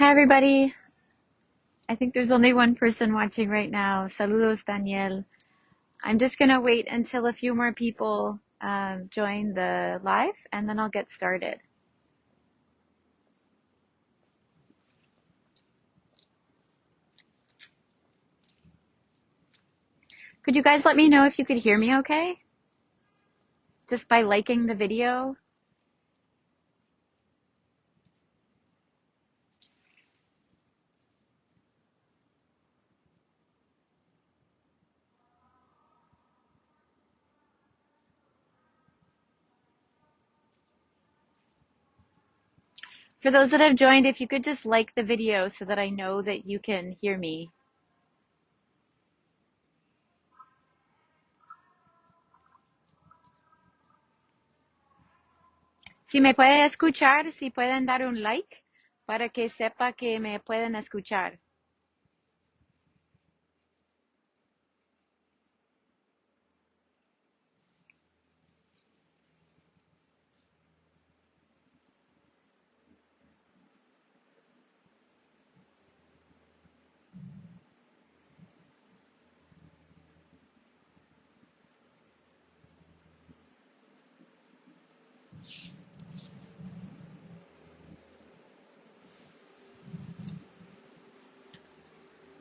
Hi, everybody. I think there's only one person watching right now. Saludos, Daniel. I'm just going to wait until a few more people join the live, and then I'll get started. Could you guys let me know if you could hear me okay? Just by liking the video? For those that have joined, if you could just like the video so that I know that you can hear me. Si me puede escuchar, si pueden dar un like para que sepa que me pueden escuchar.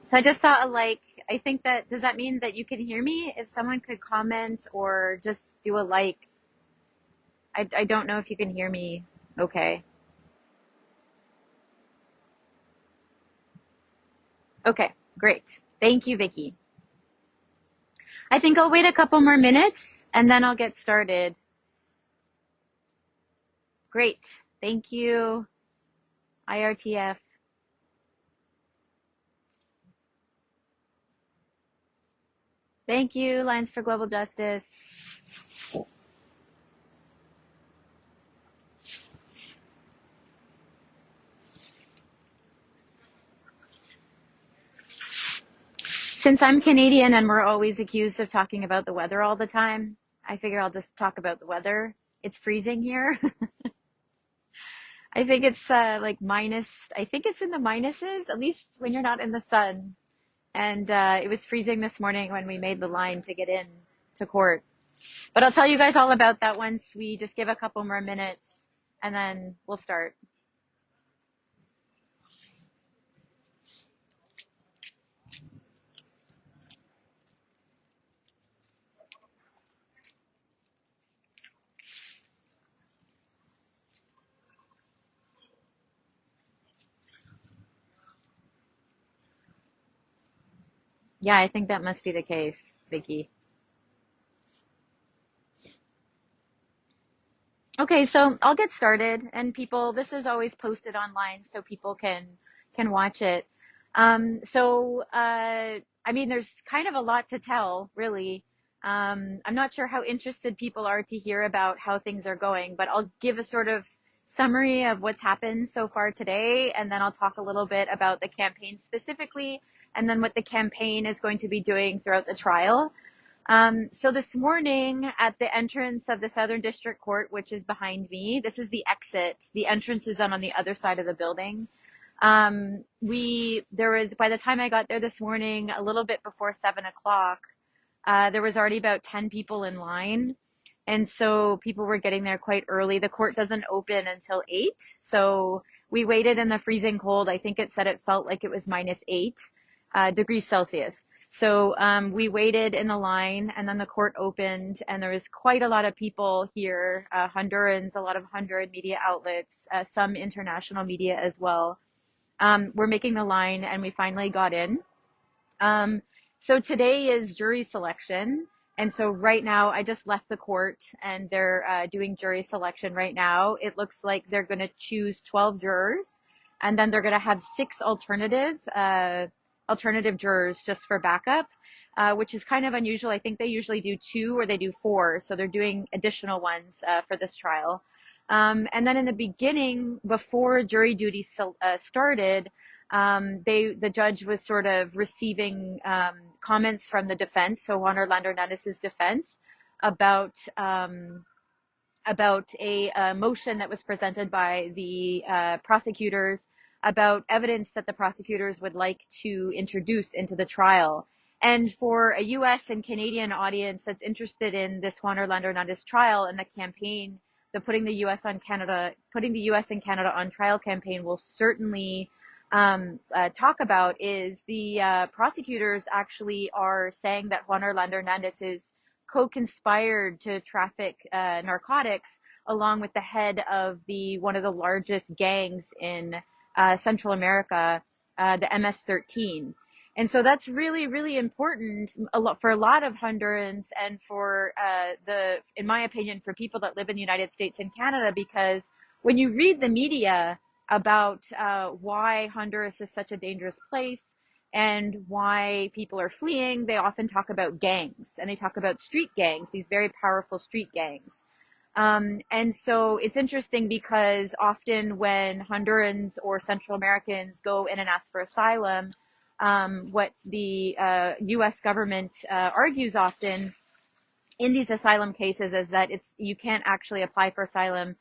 So I just saw a like. I think that, does that mean that you can hear me? If someone could comment or just do a like. I don't know if you can hear me okay. Okay, great. Thank you, Vicky. I think I'll wait a couple more minutes and then I'll get started. Great. Thank you, IRTF. Thank you, Lines for Global Justice. Since I'm Canadian and we're always accused of talking about the weather all the time, I figure I'll just talk about the weather. It's freezing here. I think it's like minus, I think it's in the minuses, at least when you're not in the sun. And it was freezing this morning when we made the line to get in to court. But I'll tell you guys all about that once we just give a couple more minutes and then we'll start. Yeah, I think that must be the case, Vicky. Okay, so I'll get started, and people, this is always posted online so people can watch it. I mean, there's kind of a lot to tell, really. I'm not sure how interested people are to hear about how things are going, but I'll give a sort of summary of what's happened so far today, and then I'll talk a little bit about the campaign specifically, and then what the campaign is going to be doing throughout the trial. So this morning at the entrance of the Southern District Court, which is behind me, this is the exit. The entrance is on the other side of the building. There was, by the time I got there this morning, a little bit before 7 o'clock, there was already about 10 people in line. And so people were getting there quite early. The court doesn't open until 8. So we waited in the freezing cold. I think it said it felt like it was -8 degrees Celsius. So we waited in the line, and then the court opened, and there was quite a lot of people here, Hondurans, a lot of Honduran media outlets, some international media as well. We're making the line, and we finally got in. So today is jury selection, And so right now, I just left the court and they're doing jury selection right now. It looks like they're going to choose 12 jurors, and then they're going to have six alternative jurors just for backup, which is kind of unusual. I think they usually do two or they do four. So they're doing additional ones for this trial. And then in the beginning, before jury duty started, the judge was sort of receiving comments from the defense, so Juan Orlando Hernandez's defense, about a motion that was presented by the prosecutors about evidence that the prosecutors would like to introduce into the trial. And for a U.S. and Canadian audience that's interested in this Juan Orlando Hernandez trial and the campaign, the putting the U.S. and Canada on trial campaign will certainly talk about, is the prosecutors actually are saying that Juan Orlando Hernandez is co-conspired to traffic narcotics along with the head of one of the largest gangs in Central America, the MS-13. And so that's really, really important for a lot of Hondurans and for in my opinion, for people that live in the United States and Canada, because when you read the media about why Honduras is such a dangerous place and why people are fleeing, they often talk about gangs, and they talk about street gangs, these very powerful street gangs. And so it's interesting because often when Hondurans or Central Americans go in and ask for asylum, what the U.S. government argues often in these asylum cases is that you can't actually apply for asylum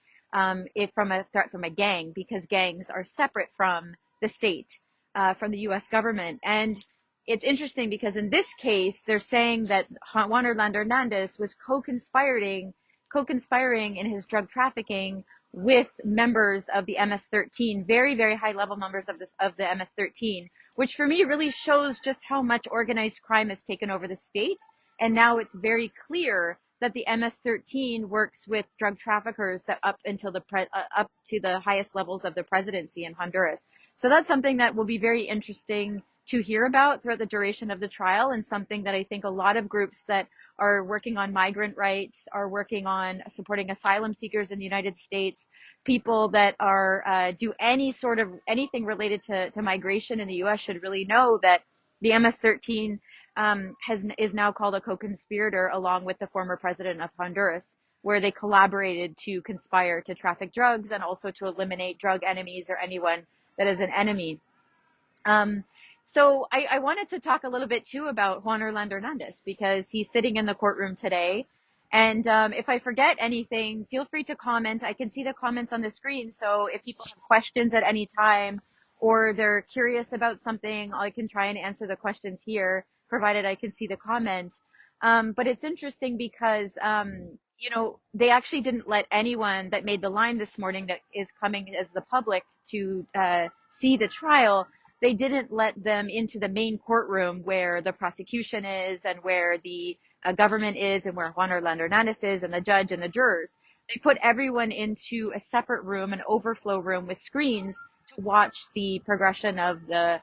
if from a threat from a gang, because gangs are separate from the state, from the U.S. government. And it's interesting because in this case, they're saying that Juan Orlando Hernandez was co-conspiring in his drug trafficking with members of the MS-13, very, very high level members of the MS-13, which for me really shows just how much organized crime has taken over the state. And now it's very clear that the MS-13 works with drug traffickers that up to the highest levels of the presidency in Honduras. So that's something that will be very interesting to hear about throughout the duration of the trial, and something that I think a lot of groups that are working on migrant rights, are working on supporting asylum seekers in the United States, people that are do anything related to migration in the U.S. should really know that the MS-13 is now called a co-conspirator along with the former president of Honduras, where they collaborated to conspire to traffic drugs and also to eliminate drug enemies or anyone that is an enemy. So I wanted to talk a little bit too about Juan Orlando Hernandez, because he's sitting in the courtroom today. And if I forget anything, feel free to comment. I can see the comments on the screen. So if people have questions at any time, or they're curious about something, I can try and answer the questions here, provided I can see the comment. But it's interesting because, they actually didn't let anyone that made the line this morning that is coming as the public to see the trial. They didn't let them into the main courtroom where the prosecution is and where the government is and where Juan Orlando Hernandez is and the judge and the jurors. They put everyone into a separate room, an overflow room with screens, to watch the progression of the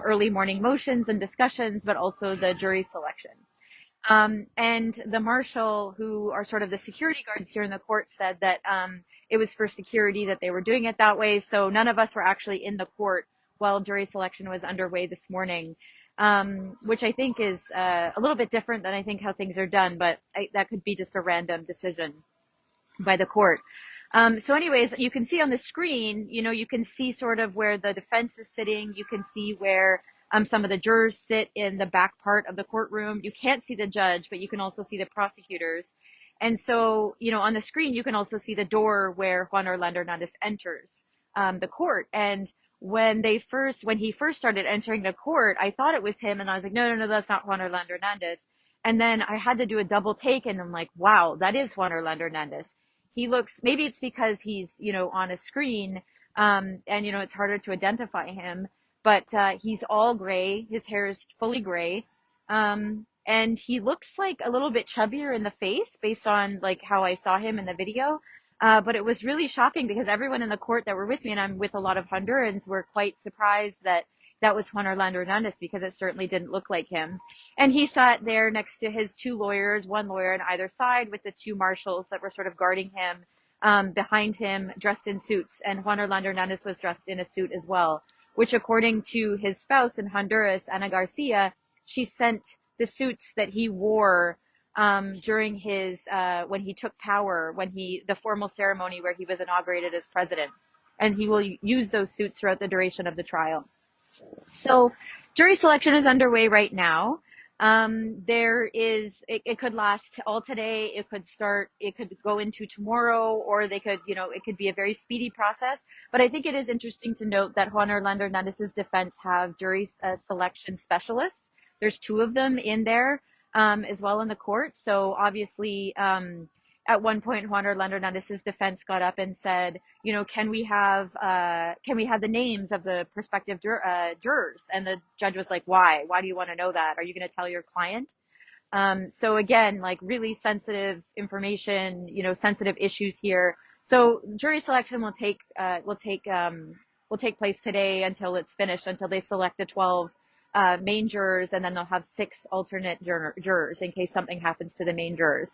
early morning motions and discussions, but also the jury selection. And the marshal, who are sort of the security guards here in the court, said that it was for security that they were doing it that way. So none of us were actually in the court while jury selection was underway this morning, which I think is a little bit different than I think how things are done, but that could be just a random decision by the court. So anyways, you can see on the screen, you can see sort of where the defense is sitting. You can see where some of the jurors sit in the back part of the courtroom. You can't see the judge, but you can also see the prosecutors. And so, on the screen, you can also see the door where Juan Orlando Hernandez enters the court. And when he first started entering the court, I thought it was him, and I was like, no, that's not Juan Orlando Hernandez. And then I had to do a double take, and I'm like, wow, that is Juan Orlando Hernandez. He looks, maybe it's because he's, on a screen, and, it's harder to identify him, but he's all gray. His hair is fully gray. And he looks like a little bit chubbier in the face based on like how I saw him in the video. But it was really shocking because everyone in the court that were with me, and I'm with a lot of Hondurans, were quite surprised that that was Juan Orlando Hernandez, because it certainly didn't look like him. And he sat there next to his two lawyers, one lawyer on either side, with the two marshals that were sort of guarding him, behind him, dressed in suits. And Juan Orlando Hernandez was dressed in a suit as well, which, according to his spouse in Honduras, Ana Garcia, she sent the suits that he wore during his when he took power, the formal ceremony where he was inaugurated as president, and he will use those suits throughout the duration of the trial. So jury selection is underway right now. It could last all today. It could go into tomorrow, or it could be a very speedy process. But I think it is interesting to note that Juan Orlando Hernandez's defense have jury selection specialists. There's two of them in there, as well in the court. So obviously, at one point, Juan Orlando Hernandez's defense got up and said, can we have the names of the prospective jurors? And the judge was like, why? Why do you want to know that? Are you going to tell your client? So again, like, really sensitive information, sensitive issues here. So jury selection will take place today until it's finished, until they select the 12 main jurors, and then they'll have 6 alternate jurors in case something happens to the main jurors.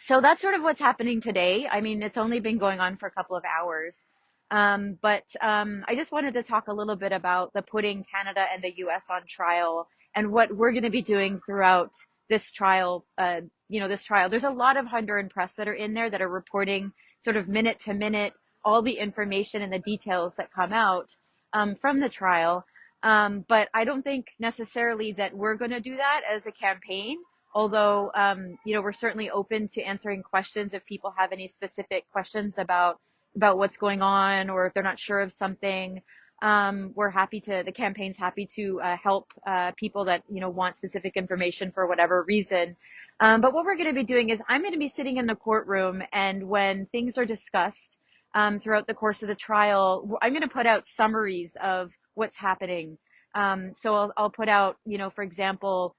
So that's sort of what's happening today. I mean, it's only been going on for a couple of hours. But I just wanted to talk a little bit about the putting Canada and the US on trial, and what we're going to be doing throughout this trial. There's a lot of Honduran press that are in there that are reporting sort of minute to minute all the information and the details that come out from the trial. But I don't think necessarily that we're going to do that as a campaign. Although, we're certainly open to answering questions if people have any specific questions about what's going on, or if they're not sure of something. The campaign's happy to help people that, want specific information for whatever reason. But what we're going to be doing is I'm going to be sitting in the courtroom, and when things are discussed throughout the course of the trial, I'm going to put out summaries of what's happening. So I'll put out, for example,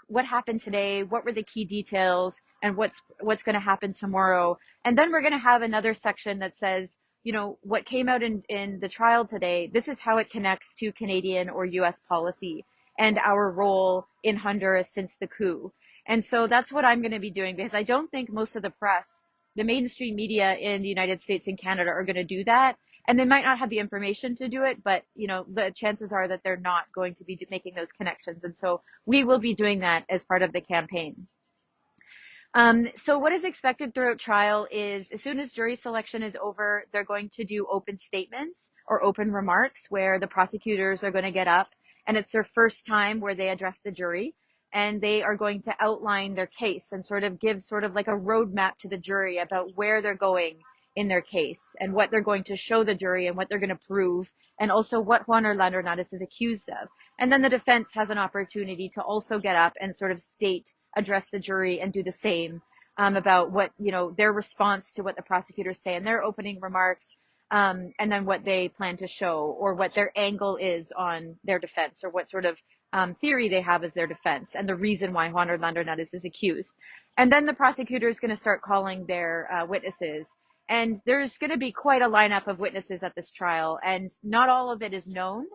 what happened today, what were the key details, and what's going to happen tomorrow. And then we're going to have another section that says, what came out in the trial today, this is how it connects to Canadian or US policy and our role in Honduras since the coup. And so that's what I'm going to be doing, because I don't think most of the press, the mainstream media in the United States and Canada, are going to do that. And they might not have the information to do it, but, the chances are that they're not going to be making those connections. And so we will be doing that as part of the campaign. So what is expected throughout trial is, as soon as jury selection is over, they're going to do open statements or open remarks where the prosecutors are going to get up, and it's their first time where they address the jury, and they are going to outline their case and sort of give sort of like a roadmap to the jury about where they're going in their case and what they're going to show the jury and what they're going to prove, and also what Juan Orlando Hernandez is accused of. And then the defense has an opportunity to also get up and sort of address the jury and do the same about what, their response to what the prosecutors say in their opening remarks, and then what they plan to show, or what their angle is on their defense, or what sort of theory they have as their defense, and the reason why Juan Orlando Hernandez is accused. And then the prosecutor is going to start calling their witnesses. And there's going to be quite a lineup of witnesses at this trial, and not all of it is known.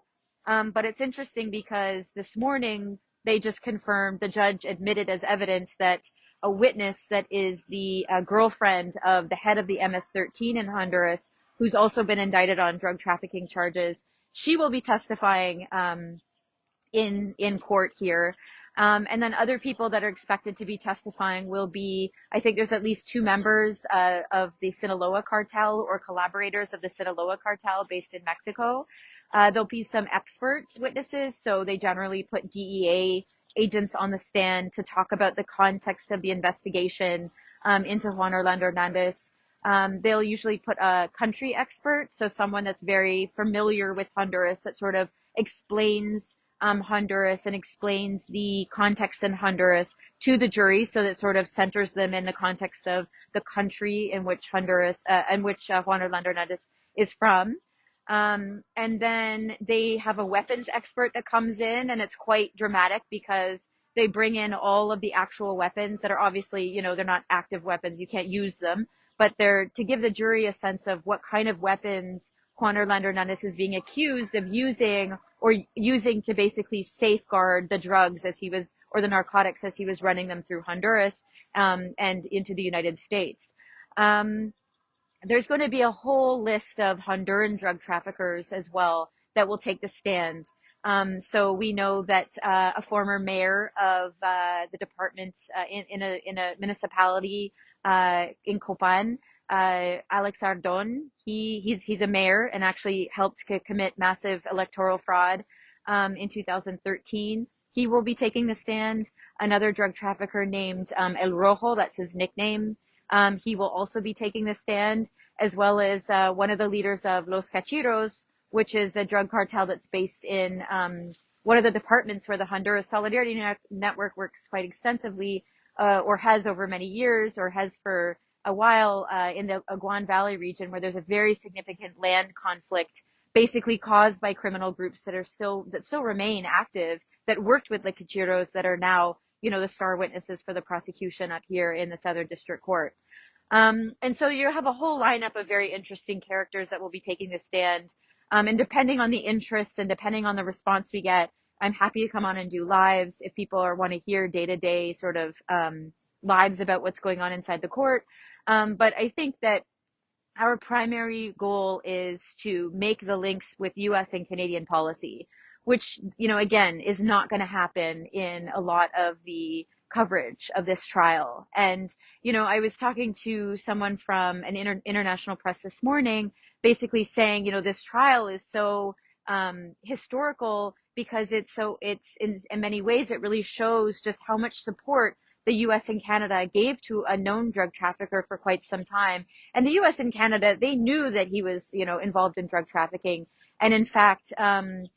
But it's interesting because this morning they just confirmed, the judge admitted as evidence that a witness that is the girlfriend of the head of the MS-13 in Honduras, who's also been indicted on drug trafficking charges, she will be testifying in court here. And then other people that are expected to be testifying will be, I think there's at least 2 members of the Sinaloa cartel, or collaborators of the Sinaloa cartel based in Mexico. There'll be some experts witnesses, so they generally put DEA agents on the stand to talk about the context of the investigation into Juan Orlando Hernandez. They'll usually put a country expert, so someone that's very familiar with Honduras, that sort of explains Honduras and explains the context in Honduras to the jury, so that sort of centers them in the context of the country in which Juan Orlando Hernandez is from. And then they have a weapons expert that comes in, and it's quite dramatic because they bring in all of the actual weapons that are obviously, they're not active weapons, you can't use them, but they're to give the jury a sense of what kind of weapons Juan Orlando Hernandez is being accused of using to basically safeguard the drugs as he was, or the narcotics as he was running them through Honduras and into the United States. There's going to be a whole list of Honduran drug traffickers as well that will take the stand. So we know that a former mayor of the department in a municipality in Copan, Alex Ardon, he's a mayor and actually helped commit massive electoral fraud in 2013. He will be taking the stand. Another drug trafficker named El Rojo, that's his nickname. He will also be taking the stand, as well as one of the leaders of Los Cachiros, which is a drug cartel that's based in one of the departments where the Honduras Solidarity Network works quite extensively, or has over many years, or has for a while in the Aguan Valley region, where there's a very significant land conflict, basically caused by criminal groups that still remain active, that worked with the Cachiros, that are now, the star witnesses for the prosecution up here in the Southern District Court. And so you have a whole lineup of very interesting characters that will be taking the stand. And depending on the interest and depending on the response we get, I'm happy to come on and do lives if people want to hear day-to-day sort of lives about what's going on inside the court. But I think that our primary goal is to make the links with US and Canadian policy, which, again, is not going to happen in a lot of the coverage of this trial. And, I was talking to someone from an international press this morning, basically saying, this trial is so historical because it's in many ways, it really shows just how much support the US and Canada gave to a known drug trafficker for quite some time. And the US and Canada, they knew that he was, involved in drug trafficking. And in fact, like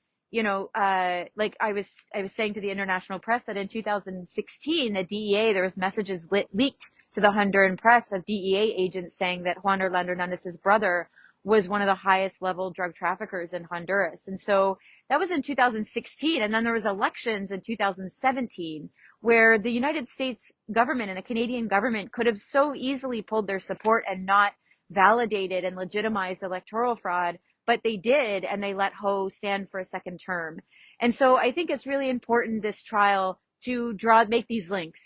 I was saying to the international press that in 2016, the DEA, there was messages leaked to the Honduran press of DEA agents saying that Juan Orlando Hernandez's brother was one of the highest level drug traffickers in Honduras. And so that was in 2016. And then there was elections in 2017 where the United States government and the Canadian government could have so easily pulled their support and not validated and legitimized electoral fraud, but they did, and they let Ho stand for a second term. And so I think it's really important, this trial, to make these links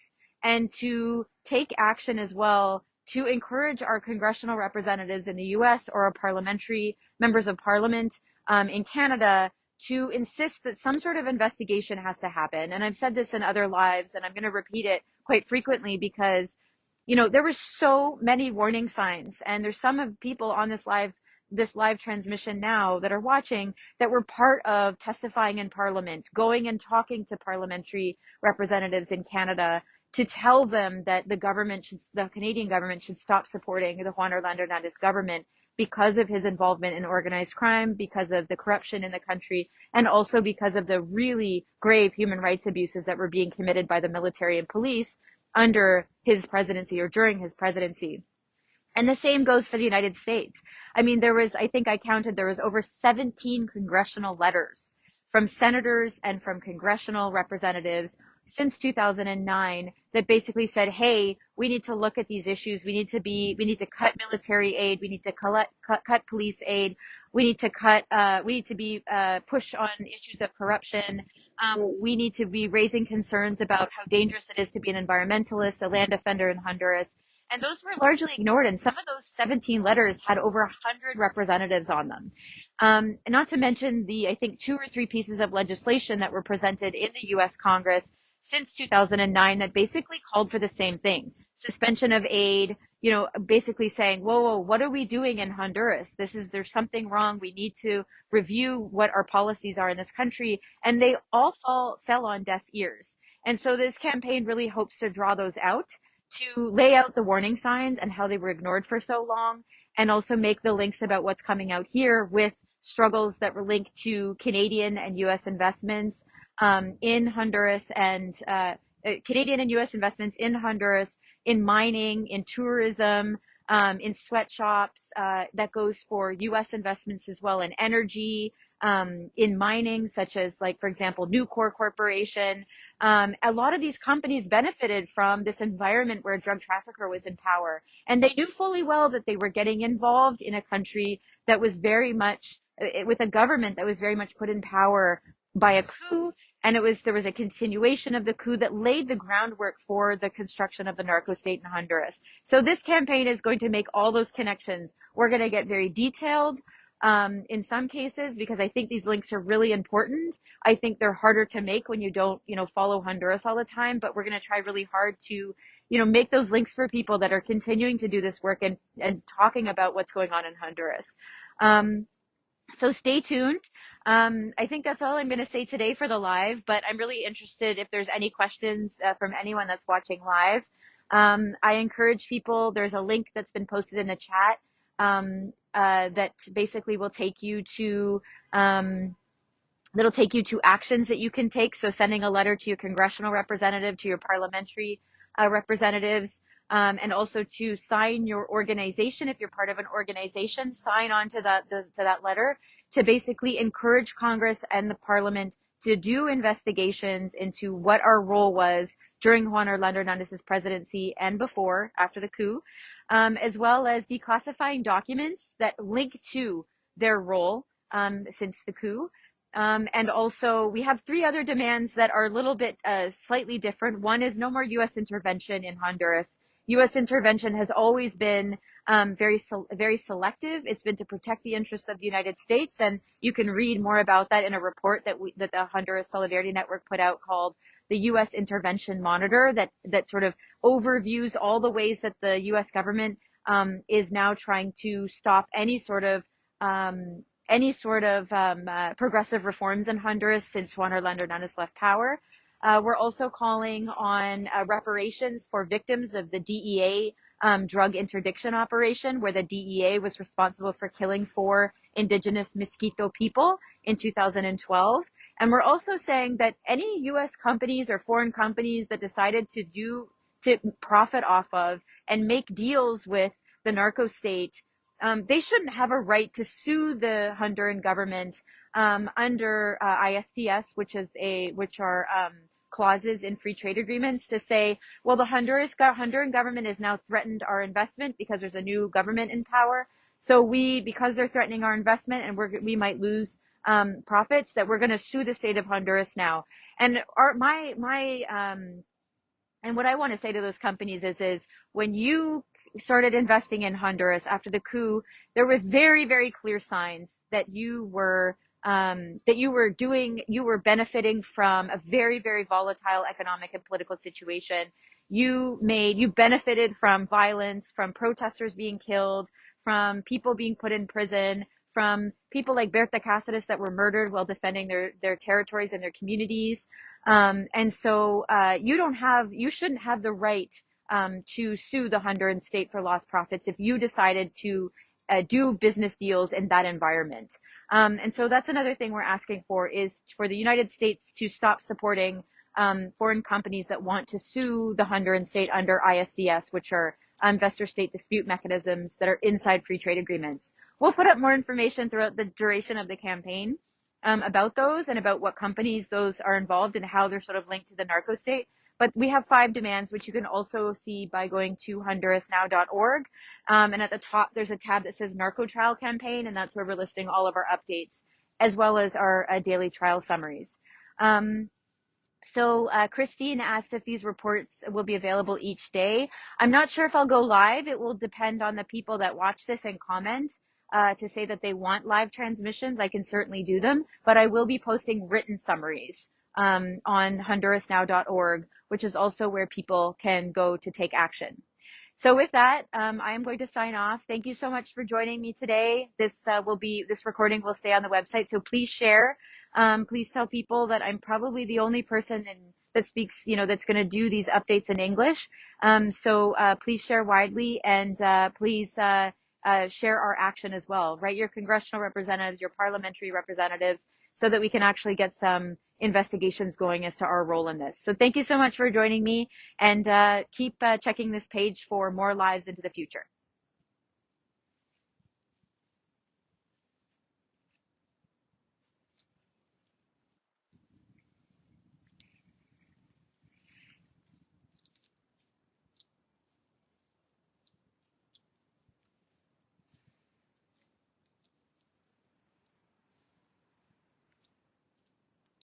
and to take action as well to encourage our congressional representatives in the US or our parliamentary members of parliament in Canada to insist that some sort of investigation has to happen. And I've said this in other lives, and I'm going to repeat it quite frequently because, there were so many warning signs, and there's some of people on this live transmission now that are watching that were part of testifying in Parliament, going and talking to parliamentary representatives in Canada to tell them that the Canadian government should stop supporting the Juan Orlando Hernandez government because of his involvement in organized crime, because of the corruption in the country, and also because of the really grave human rights abuses that were being committed by the military and police under his presidency or during his presidency. And the same goes for the United States. I mean, I think I counted, there was over 17 congressional letters from senators and from congressional representatives since 2009 that basically said, hey, we need to look at these issues. We need to cut military aid. We need to cut police aid. We need to push on issues of corruption. We need to be raising concerns about how dangerous it is to be an environmentalist, a land defender in Honduras. And those were largely ignored. And some of those 17 letters had over 100 representatives on them. And not to mention I think 2 or 3 pieces of legislation that were presented in the U.S. Congress since 2009 that basically called for the same thing. Suspension of aid, basically saying, whoa, what are we doing in Honduras? There's something wrong. We need to review what our policies are in this country. And they all fell on deaf ears. And so this campaign really hopes to draw those out, to lay out the warning signs and how they were ignored for so long, and also make the links about what's coming out here with struggles that were linked to Canadian and U.S. investments in Honduras, and Canadian and U.S. investments in Honduras, in mining, in tourism, in sweatshops. That goes for U.S. investments as well in energy, in mining, such as, like, for example, Nucor Corporation. A lot of these companies benefited from this environment where a drug trafficker was in power. And they knew fully well that they were getting involved in a country that was very much with a government that was very much put in power by a coup. And there was a continuation of the coup that laid the groundwork for the construction of the narco state in Honduras. So this campaign is going to make all those connections. We're going to get very detailed in some cases, because I think these links are really important. I think they're harder to make when you don't, follow Honduras all the time, but we're going to try really hard to, make those links for people that are continuing to do this work and talking about what's going on in Honduras. So stay tuned. I think that's all I'm going to say today for the live, but I'm really interested if there's any questions from anyone that's watching live. I encourage people, there's a link that's been posted in the chat that basically will take you to that'll take you to actions that you can take. So sending a letter to your congressional representative, to your parliamentary representatives, and also to sign your organization. If you're part of an organization, sign on to that letter to basically encourage Congress and the Parliament to do investigations into what our role was during Juan Orlando Hernandez's presidency and before, after the coup, as well as declassifying documents that link to their role since the coup. And also, we have 3 other demands that are a little bit slightly different. One is no more U.S. intervention in Honduras. U.S. intervention has always been very selective. It's been to protect the interests of the United States, and you can read more about that in a report that the Honduras Solidarity Network put out called the U.S. Intervention Monitor, that sort of overviews all the ways that the U.S. government is now trying to stop any sort of progressive reforms in Honduras since Juan Orlando Hernandez left power. We're also calling on reparations for victims of the DEA drug interdiction operation, where the DEA was responsible for killing 4 indigenous Mosquito people in 2012. And we're also saying that any U.S. companies or foreign companies that decided to profit off of and make deals with the narco state, they shouldn't have a right to sue the Honduran government under ISDS, which are clauses in free trade agreements, to say, well, the Honduran government has now threatened our investment because there's a new government in power. So because they're threatening our investment and we might lose profits, that we're going to sue the state of Honduras now. And and what I want to say to those companies is when you started investing in Honduras after the coup, there were very, very clear signs that you were benefiting from a very, very volatile economic and political situation. You benefited from violence, from protesters being killed, from people being put in prison, from people like Berta Cáceres that were murdered while defending their territories and their communities. And so you shouldn't have the right to sue the Honduran state for lost profits if you decided to do business deals in that environment. And so that's another thing we're asking for, is for the United States to stop supporting foreign companies that want to sue the Honduran state under ISDS, which are investor state dispute mechanisms that are inside free trade agreements. We'll put up more information throughout the duration of the campaign about those and about what companies those are involved and how they're sort of linked to the narco state. But we have 5 demands, which you can also see by going to hondurasnow.org. And at the top, there's a tab that says Narco Trial Campaign, and that's where we're listing all of our updates, as well as our daily trial summaries. So Christine asked if these reports will be available each day. I'm not sure if I'll go live. It will depend on the people that watch this and comment to say that they want live transmissions. I can certainly do them, but I will be posting written summaries on hondurasnow.org, which is also where people can go to take action. So with that, I am going to sign off. Thank you so much for joining me today. This recording will stay on the website, so please share. Please tell people that I'm probably the only person that speaks, that's going to do these updates in English. So please share widely, and please share our action as well. Write your congressional representatives, your parliamentary representatives, so that we can actually get some investigations going as to our role in this. So thank you so much for joining me, and keep checking this page for more lives into the future.